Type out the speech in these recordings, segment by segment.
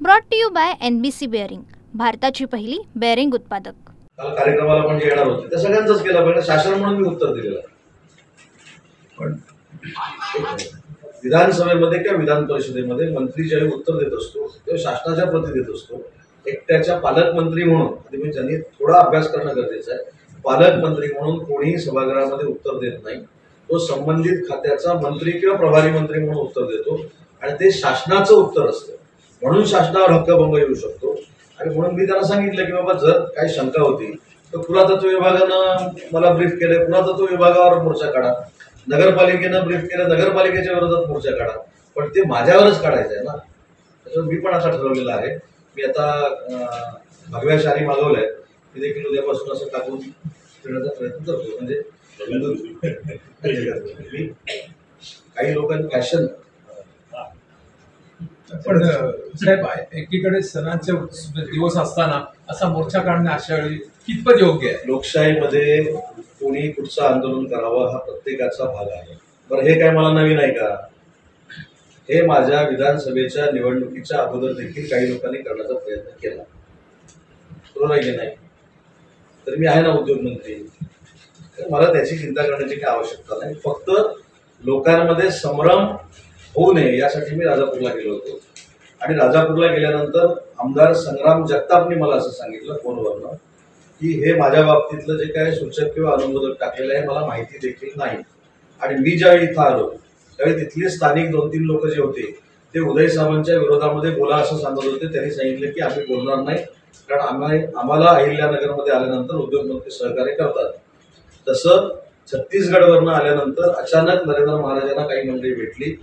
Brought to you by NBC bearing, भारताची पहिली bearing उत्पादक. काल कार्यक्रमाला पण जे येणार होते त्या सगळ्यांचंच केलं पाहिजे. शासन म्हणून मी उत्तर दिलेलं आहे. पण विधानसभेमध्ये किंवा विधान परिषदेमध्ये मंत्री ज्यावेळी उत्तर देत असतो तेव्हा शासनाच्या प्रती देत असतो. एकट्याच्या पालकमंत्री म्हणून ज्यांनी थोडा अभ्यास करणं गरजेचं आहे. पालकमंत्री म्हणून कोणीही सभागृहामध्ये उत्तर देत नाही. तो संबंधित खात्याचा मंत्री किंवा प्रभारी मंत्री म्हणून उत्तर देतो आणि ते शासनाचं उत्तर असतं. म्हणून शासनावर हक्कभंग येऊ शकतो. आणि म्हणून मी त्यांना सांगितलं की बाबा जर काही शंका होती तर पुरातत्व विभागानं मला ब्रीफ केलं, पुरातत्व विभागावर मोर्चा काढा. नगरपालिकेनं ब्रीफ केलं, नगरपालिकेच्या विरोधात मोर्चा काढा. पण ते माझ्यावरच काढायचं आहे ना. त्याच्यामुळे मी पण आता ठरवलेलं आहे. मी आता भगव्या शाली मागवल्या आहेत. मी देखील उद्यापासून असं टाकून फिरण्याचा प्रयत्न करतो. म्हणजे मी काही लोकांनी फॅशन. पण साहेब, एकीकडे सणांचे दिवस असताना असा मोर्चा काढणं अशा वेळी कितपत योग्य आहे? लोकशाहीमध्ये कोणी कुठचं आंदोलन करावं हा प्रत्येकाचा भाग आहे. बरं, हे काय मला नवीन आहे का? हे माझ्या विधानसभेच्या निवडणुकीच्या अगोदर देखील काही लोकांनी करण्याचा प्रयत्न केला. बरोबर आहे की नाही? तर मी आहे ना उद्योगमंत्री. मला त्याची चिंता करण्याची काही आवश्यकता नाही. फक्त लोकांमध्ये संभ्रम होऊ नये यासाठी मी राजापूरला गेलो होतो. आणि राजापूरला गेल्यानंतर आमदार संग्राम जगतापनी मला असं सांगितलं फोनवरनं की हे माझ्या बाबतीतलं जे काय सूचक किंवा अनुमोदक टाकलेलं आहे मला माहिती देखील नाही. आणि मी ज्यावेळी इथं आलो त्यावेळी तिथले स्थानिक 2-3 लोक जे होते ते उदय सामंतच्या विरोधामध्ये बोला असं सांगत होते. त्यांनी सांगितलं की आम्ही बोलणार नाही, कारण आम्हाला अहिल्यानगरमध्ये आल्यानंतर उद्योगमंत्री सहकार्य करतात. तसं छत्तीसगडवरनं आल्यानंतर अचानक नरेंद्र महाराजांना काही मंडळी भेटली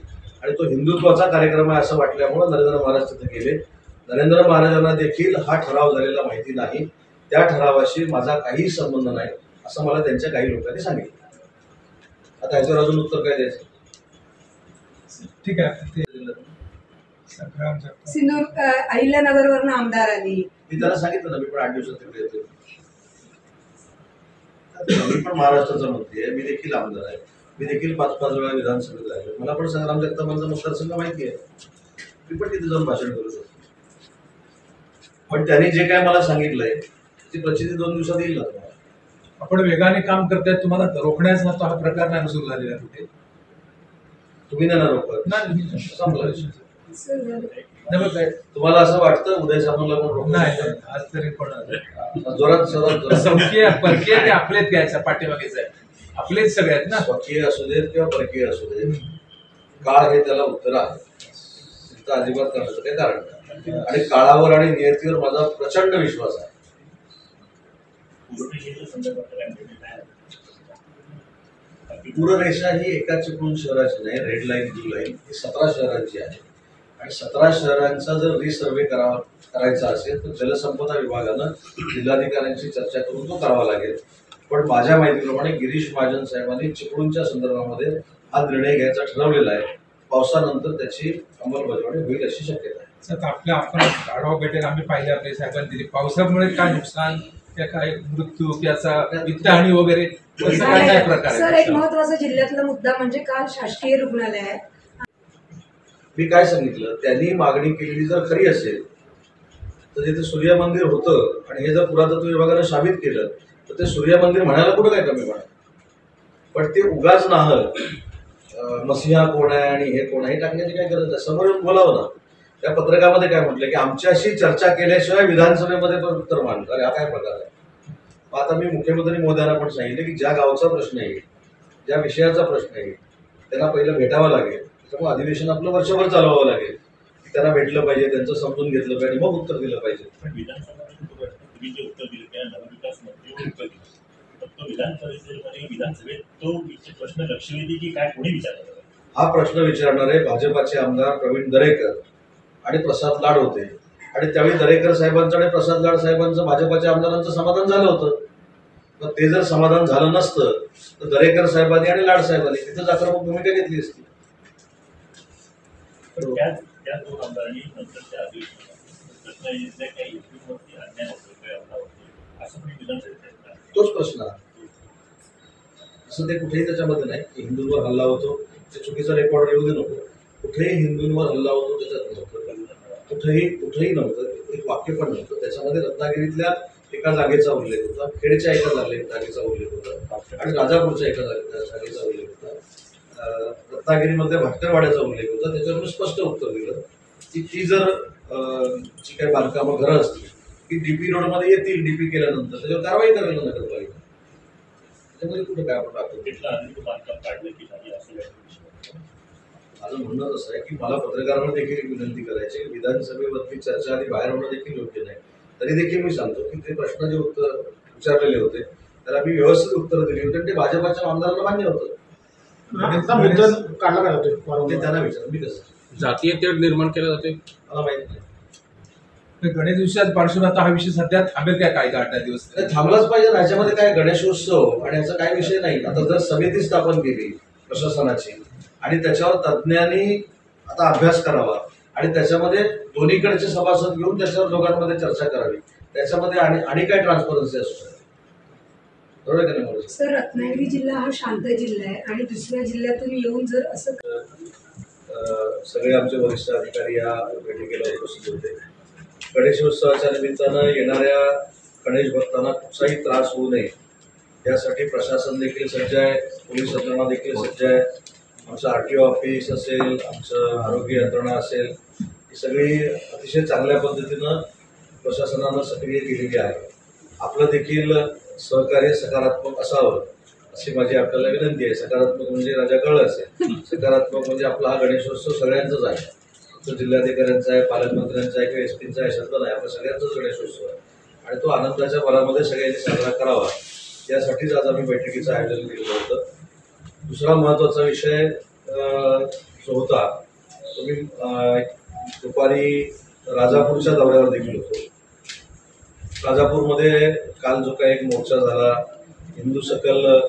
आणि तो हिंदुत्वाचा कार्यक्रम आहे असं वाटल्यामुळे नरेंद्र महाराज तिथे गेले. नरेंद्र महाराजांना देखील हा ठराव झालेला माहिती नाही. त्या ठरावाशी माझा काही संबंध नाही असं मला त्यांच्या काही लोकांनी सांगितलं. आता याच्यावर अजून उत्तर काय द्यायचं? ठीक आहे. सिंधूर अहिल्यानगरवरनं आमदार आली. मी त्यांना सांगितलं ना, मी पण 8 दिवसात तिकडे येतो. मी पण महाराष्ट्राचा मंत्री आहे. मी देखील आमदार आहे. मी देखील 5-5 वेळा विधानसभेत राहिलो. मला पण संग्राम जगतापांचा मतदारसंघ माहिती आहे. मी पण तिथे जाऊन भाषण करू शकतो. पण त्यांनी जे काय मला सांगितलंय ती प्रचिती 2 दिवसात येईल ना तुम्हाला. आपण वेगाने काम करताय, तुम्हाला रोखण्याचा हा प्रकार नाही सुरू झालेला कुठे? तुम्ही नाही ना रोखत. संपला. तुम्हाला असं वाटतं उदय सामंतला पण नाही? आज तरी पण जोरात परकीय ते आपलेच घ्यायचं, पाठीमागेच आहे. आपलेच सगळे आहेत ना. स्वकीय असू देत किंवा परकीय असू देत, काळ हे त्याला उत्तर आहे. तिथं अजिबात करण्याचं काही कारण नाही. आणि काळावर आणि नियतीवर माझा प्रचंड विश्वास आहे. पूररेषा ही एका चिपळूण शहराची नाही, रेड लाईन ब्लू लाईन ही 17 शहरांची आहे. आणि 17 शहरांचा जर रिसर्वे करायचा असेल तर जलसंपदा विभागानं जिल्हाधिकाऱ्यांशी चर्चा करून तो करावा लागेल. पण माझ्या माहितीप्रमाणे गिरीश महाजन साहेबांनी चिपळूणच्या संदर्भामध्ये हा निर्णय घ्यायचा ठरवलेला आहे. पावसानंतर त्याची अंमलबजावणी होईल अशी शक्यता आहे. आपण आढावा भेटेल. आम्ही पाहिजे आपल्या साहेबांनी दिली. पावसामुळे काय नुकसान, त्या काय मृत्यू, त्याचा वित्तहानी वगैरे काय प्रकार? सर, एक महत्वाचा जिल्ह्यातला मुद्दा म्हणजे काल शासकीय रुग्णालय आहे. मी काय सांगितलं, त्यांनी मागणी केलेली जर खरी असेल तर तिथे सूर्य मंदिर होतं आणि हे जर पुरातत्व विभागानं साबित केलं तर ते सूर्य मंदिर म्हणायला कुठं काय कमी म्हणा. पण ते उगाच नाहक मसिहा कोण आहे आणि हे कोण आहे टाकण्याची काय गरज आहे. समोर येऊन बोलावं ना. त्या पत्रकामध्ये काय म्हटलं की आमच्याशी चर्चा केल्याशिवाय विधानसभेमध्ये पण उत्तर मांडतात. अरे हा काय प्रकार आहे? आता मी मुख्यमंत्री महोदयांना पण सांगितलं की ज्या गावचा प्रश्न येईल, ज्या विषयाचा प्रश्न येईल त्यांना पहिलं भेटावं लागेल. त्यामुळे अधिवेशन आपलं वर्षभर चालवावं लागेल. त्यांना भेटलं पाहिजे, त्यांचं समजून घेतलं पाहिजे, मग उत्तर दिलं पाहिजे. पण विधानसभेमध्ये जे उत्तर दिलं त्या नवविकास मंत्रीवर उत्तर दिलं, फक्त विधानसभेत तो प्रश्न लक्षवेधी की काय कोणी विचारलं? हा प्रश्न विचारणारे भाजपाचे आमदार प्रवीण दरेकर आणि प्रसाद लाड होते. आणि त्यावेळी दरेकर साहेबांचं आणि प्रसाद लाड साहेबांचं भाजपाच्या आमदारांचं समाधान झालं होतं. तर ते जर समाधान झालं नसतं तर दरेकर साहेबांनी आणि लाड साहेबांनी तिथंच आक्रमक भूमिका घेतली असती. त्या 2 आमदारांनी नंतरच्या अधिवेशनात काही युपीवरती अन्याय होतो असं पण विधानसभेत तोच प्रश्न असं ते कुठेही त्याच्यामध्ये नाही की हिंदूंवर हल्ला होतो ते चुकीचा रेकॉर्ड येऊ दे नको. कुठेही हिंदूंवर हल्ला होतो त्याच्यात नव्हतं. कुठेही नव्हतं, एक वाक्य पण नव्हतं. त्याच्यामध्ये रत्नागिरीतल्या एका जागेचा उल्लेख होता, खेडच्या एका जागेचा उल्लेख होता आणि राजापूरच्या एका जागेचा उल्लेख होता, रत्नागिरीमध्ये भाटकरवाड्याचा उल्लेख होता. त्याच्यावर मी स्पष्ट उत्तर दिलं की ती जर जी काही बांधकामं घरं असतील ती डीपी रोडमध्ये येतील, डीपी केल्यानंतर त्याच्यावर कारवाई करायला नगरपालिका. त्याच्यामध्ये कुठे काय आपण टाकतो. तिथलं आधीचं बांधकाम काढलं की नाही असं काही. माझं म्हणणं असं आहे की मला पत्रकारांना देखील एक विनंती करायची, विधानसभेवरती चर्चा आधी बाहेर होणं देखील योग्य नाही. तरी देखील मी सांगतो की ते प्रश्न जे उत्तर विचारलेले होते त्याला मी व्यवस्थित उत्तर दिली होती आणि ते भाजपाच्या आमदारांना मान्य होतं. ते त्यांना विचार, मी कसं जातीय तेढ निर्माण केला जाते मला माहित नाही. गणेश उत्सवाच्या पार्श्वभूमीवर हा विषय सध्या थांबेल काय काय 8 दिवस? ते थांबलाच पाहिजे. राज्यामध्ये काय गणेशोत्सव आणि याचा काय विषय नाही. आता जर समिती स्थापन केली प्रशासनाची आणि त्याच्यावर तज्ज्ञांनी आता अभ्यास करावा आणि त्याच्यामध्ये दोन्हीकडचे सभासद घेऊन त्याच्यावर दोघांमध्ये चर्चा करावी, त्याच्यामध्ये आणि काय ट्रान्सपरन्सी असू शकते. बरोबर का नाही? सर, रत्नागिरी जिल्हा हा शांत जिल्हा आहे आणि दुसऱ्या जिल्ह्यातून येऊन जर असं सगळे आमचे वरिष्ठ अधिकारी या बैठकीला उपस्थित होते. गणेशोत्सवाच्या निमित्तानं येणाऱ्या गणेश भक्तांना कुठलाही त्रास होऊ नये यासाठी प्रशासन देखील सज्ज आहे, पोलीस यंत्रणा देखील सज्ज आहे. आमचं RTO ऑफिस असेल, आमचं आरोग्य यंत्रणा असेल, ही सगळी अतिशय चांगल्या पद्धतीनं प्रशासनानं सक्रिय केलेली आहे. आपलं देखील सहकार्य सकारात्मक असावं अशी माझी आपल्याला विनंती आहे. सकारात्मक म्हणजे राजा कळलं असेल, सकारात्मक म्हणजे आपला हा गणेशोत्सव सगळ्यांचाच आहे. तो जिल्हाधिकाऱ्यांचा आहे, पालकमंत्र्यांचा आहे किंवा SP चा आहे अशातला नाही, आपला सगळ्यांचाच गणेशोत्सव आहे आणि तो आनंदाच्या भरामध्ये सगळ्यांनी साजरा करावा यासाठीच आज आम्ही बैठकीचं आयोजन केलं होतं. दुसरा महत्त्वाचा विषय जो होता तो मी दुपारी राजापूरच्या दौऱ्यावर देखील होतो. राजापूरमध्ये काल जो काही एक मोर्चा झाला, हिंदू सकल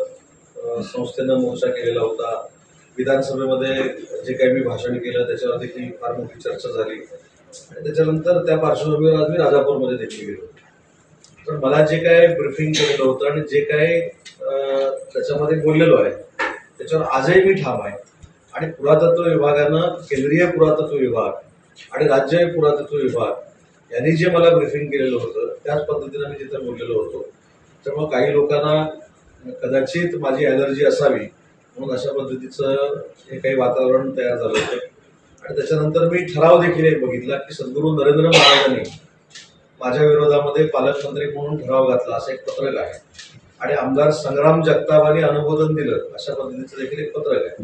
संस्थेनं मोर्चा केलेला होता. विधानसभेमध्ये जे काही मी भाषण केलं त्याच्यावर देखील फार मोठी चर्चा झाली आणि त्याच्यानंतर त्या पार्श्वभूमीवर आज मी राजापूरमध्ये देखील गेलो. तर मला जे काय ब्रिफिंग केलेलं होतं आणि जे काय त्याच्यामध्ये बोललेलो आहे त्याच्यावर आजही मी ठाम आहे आणि पुरातत्व विभागानं, केंद्रीय पुरातत्व विभाग आणि राज्य पुरातत्व विभाग यांनी जे मला ब्रिफिंग केलेलं होतं त्याच पद्धतीनं मी तिथं बोललेलो होतो. त्यामुळे काही लोकांना कदाचित माझी ॲलर्जी असावी म्हणून अशा पद्धतीचं हे काही वातावरण तयार झालं होतं आणि त्याच्यानंतर मी ठराव देखील एक बघितला की सद्गुरू नरेंद्र महाराजांनी माझ्या विरोधामध्ये पालकमंत्री म्हणून ठराव घातला असं एक पत्रक आहे आणि आमदार संग्राम जगतापांनी अनुमोदन दिलं अशा पद्धतीचं देखील एक पत्रक आहे.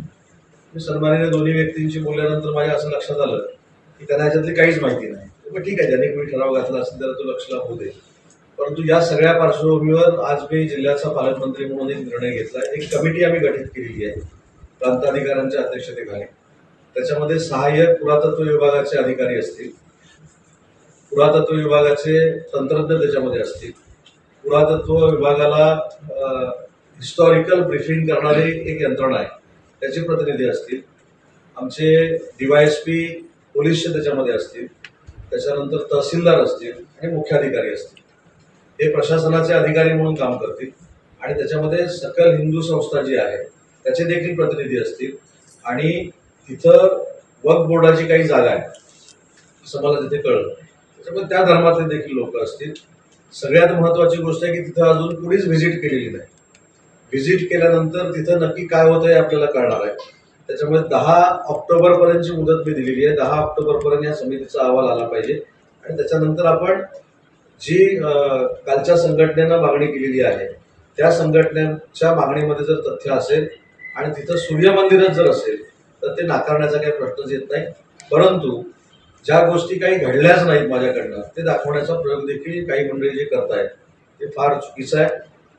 मी सन्माननीय दोन्ही व्यक्तींशी बोलल्यानंतर माझ्या असं लक्षात आलं की त्यांना याच्यातली काहीच माहिती नाही. मग ठीक आहे, ज्यांनी कोणी ठराव घातला असेल त्याला तो लक्षला होऊ दे. परंतु या सगळ्या पार्श्वभूमीवर आज मी जिल्ह्याचा पालकमंत्री म्हणून एक निर्णय घेतला. एक कमिटी आम्ही गठीत केलेली आहे प्रांताधिकाऱ्यांच्या अध्यक्षतेखाली. त्याच्यामध्ये सहाय्यक पुरातत्व विभागाचे अधिकारी असतील, पुरातत्व विभागाचे तंत्रज्ञ त्याच्यामध्ये असतील, पुरातत्व विभागाला हिस्टॉरिकल ब्रीफिंग करणारी एक यंत्रणा आहे त्याचे प्रतिनिधी असतील, आमचे DYSP पोलीसचे त्याच्यामध्ये असतील, त्याच्यानंतर तहसीलदार असतील आणि मुख्याधिकारी असतील. हे प्रशासनाचे अधिकारी म्हणून काम करतील आणि त्याच्यामध्ये सकल हिंदू संस्था जी आहे त्याचे देखील प्रतिनिधी असतील आणि तिथं वक्फ बोर्डाची काही जागा आहे असं मला तिथे कळलं. त्याच्यामुळे त्या धर्मातले देखील लोक असतील. सगळ्यात महत्त्वाची गोष्ट आहे की तिथं अजून कुणीच व्हिजिट केलेली नाही. व्हिजिट केल्यानंतर तिथं नक्की काय होतं हे आपल्याला कळणार आहे. त्याच्यामुळे 10 ऑक्टोबरपर्यंतची मुदत मी दिलेली आहे. 10 ऑक्टोबरपर्यंत या समितीचा अहवाल आला पाहिजे आणि त्याच्यानंतर आपण जी कालच्या संघटनेनं मागणी केलेली आहे त्या संघटनेच्या मागणीमध्ये जर तथ्य असेल आणि तिथं सूर्यमंदिरच जर असेल तर ते नाकारण्याचा काही प्रश्नच येत नाही. परंतु ज्या गोष्टी काही घडल्याच नाहीत माझ्याकडनं ते दाखवण्याचा प्रयोग देखील काही मंडळी जे करतायत ते फार चुकीचं आहे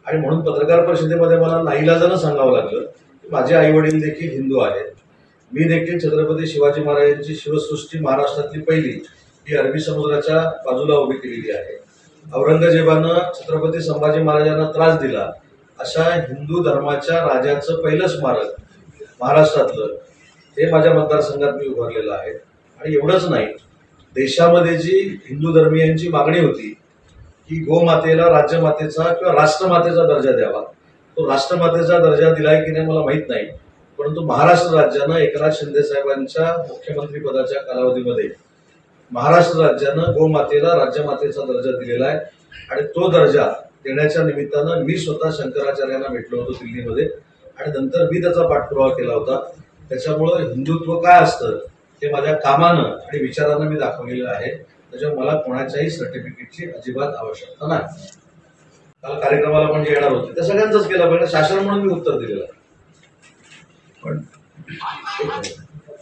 आणि म्हणून पत्रकार परिषदेमध्ये मला नाईलाजानं सांगावं लागलं की माझे आईवडील देखील हिंदू आहेत. मी देखील छत्रपती शिवाजी महाराजांची शिवसृष्टी महाराष्ट्रातली पहिली ही अरबी समुद्राच्या बाजूला उभी केलेली आहे. औरंगजेबानं छत्रपती संभाजी महाराजांना त्रास दिला अशा हिंदू धर्माच्या राजाचं पहिलं स्मारक महाराष्ट्रातलं हे माझ्या मतदारसंघात मी उभारलेलं आहे. आणि एवढंच नाही, देशामध्ये जी हिंदू धर्मीयांची मागणी होती की गोमातेला राज्यमातेचा किंवा राष्ट्रमातेचा दर्जा द्यावा, तो राष्ट्रमातेचा दर्जा दिलाय की नाही मला माहीत नाही, परंतु महाराष्ट्र राज्यानं एकनाथ शिंदे साहेबांच्या मुख्यमंत्री पदाच्या कालावधीमध्ये महाराष्ट्र राज्यानं गोमातेला राज्यमातेचा दर्जा दिलेला आहे आणि तो दर्जा देण्याच्या निमित्तानं मी स्वतः शंकराचार्यांना भेटलो होतो दिल्लीमध्ये आणि नंतर मी त्याचा पाठपुरावा केला होता. त्याच्यामुळं हिंदुत्व काय असतं ते माझ्या कामानं आणि विचारानं मी दाखवलेलं आहे. त्याच्यामुळे मला कोणाच्याही सर्टिफिकेटची अजिबात आवश्यकता नाही. काल कार्यक्रमाला पण जे येणार होते त्या सगळ्यांचंच केलं पाहिजे. शासन म्हणून मी उत्तर दिलेलं आहे. पण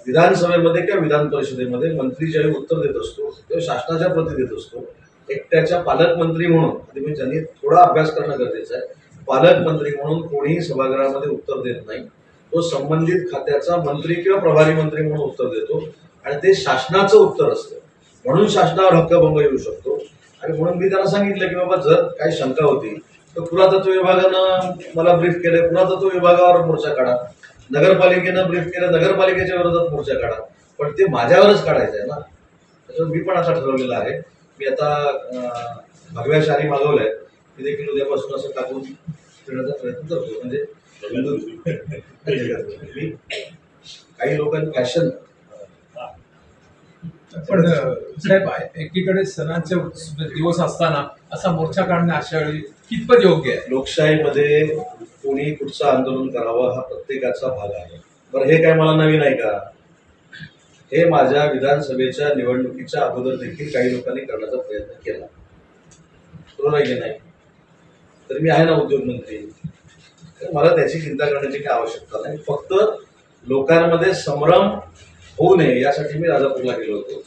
विधानसभेमध्ये किंवा विधान परिषदेमध्ये मंत्री ज्यावेळी उत्तर देत असतो तेव्हा शासनाच्या प्रती देत असतो. एकट्याच्या पालकमंत्री म्हणून ज्यांनी थोडा अभ्यास करणं गरजेचं आहे. पालकमंत्री म्हणून कोणीही सभागृहामध्ये उत्तर देत नाही. तो संबंधित खात्याचा मंत्री किंवा प्रभारी मंत्री म्हणून उत्तर देतो आणि ते शासनाचं उत्तर असतं. म्हणून शासनावर हक्कभंग येऊ शकतो. आणि म्हणून मी त्यांना सांगितलं की बाबा जर काही शंका होती तर पुरातत्व विभागानं मला ब्रीफ केलं, पुरातत्व विभागावर मोर्चा काढा. नगरपालिकेनं ब्रीफ केलं, नगरपालिकेच्या विरोधात मोर्चा काढा. पण ते माझ्यावरच काढायचं आहे ना. त्याच्यामुळे मी पण आता ठरवलेलं आहे. मी आता भगव्या शाली मागवल्या आहेत. मी देखील उद्यापासून असं टाकून फिरण्याचा प्रयत्न करतो. म्हणजे मी काही लोकांनी फॅशन. पण साहेब, एकीकडे सणांचे दिवस असताना असा मोर्चा काढणं अशा वेळी कितपत योग्य आहे? लोकशाहीमध्ये कोणी कुठचं आंदोलन करावं हा प्रत्येकाचा भाग आहे. बरं, हे काय मला नवीन आहे का? हे माझ्या विधानसभेच्या निवडणुकीच्या अगोदर देखील काही लोकांनी करण्याचा प्रयत्न केला. बरोबर आहे की नाही? तर मी आहे ना उद्योगमंत्री. तर मला त्याची चिंता करण्याची काही आवश्यकता नाही. फक्त लोकांमध्ये संभ्रम होऊ नये यासाठी मी राजापूरला गेलो होतो.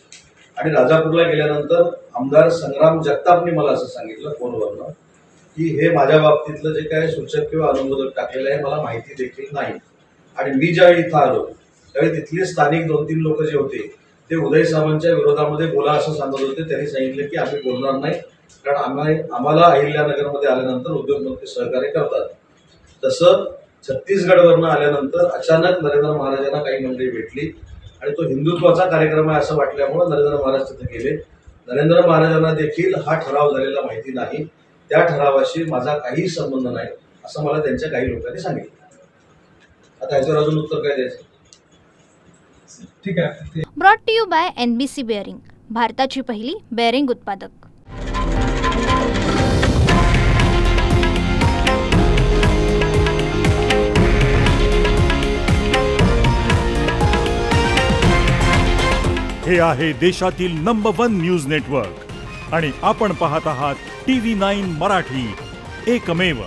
आणि राजापूरला गेल्यानंतर आमदार संग्राम जगतापनी मला असं सांगितलं फोनवरनं की हे माझ्या बाबतीतलं जे काय सूचक किंवा अनुमोदक टाकलेलं आहे मला माहिती देखील नाही. आणि मी ज्यावेळी इथं आलो त्यावेळी तिथले स्थानिक 2-3 लोक जे होते ते उदय सामंतच्या विरोधामध्ये बोला असं सांगत होते. त्यांनी सांगितलं की आम्ही बोलणार नाही कारण आम्हाला अहिल्यानगरमध्ये आल्यानंतर उद्योगमंत्री सहकार्य करतात. तसं छत्तीसगडवरनं आल्यानंतर अचानक नरेंद्र महाराजांना काही मंडळी भेटली आणि तो हिंदुत्वाचा कार्यक्रम आहे असं वाटल्यामुळे नरेंद्र महाराज तिथे गेले. नरेंद्र महाराजांना देखील हा ठराव झालेला माहिती नाही. त्या ठरावाशी माझा काही संबंध नाही असं मला त्यांच्या काही लोकांनी सांगितलं. आता याच्यावर अजून उत्तर काय द्यायचं? ठीक आहे. Brought to you by NBC bearing, भारताची पहिली बेअरिंग उत्पादक. हे आहे देशातील नंबर 1 न्यूज नेटवर्क आणि आपण पाहत आहात TV9 मराठी, एकमेव.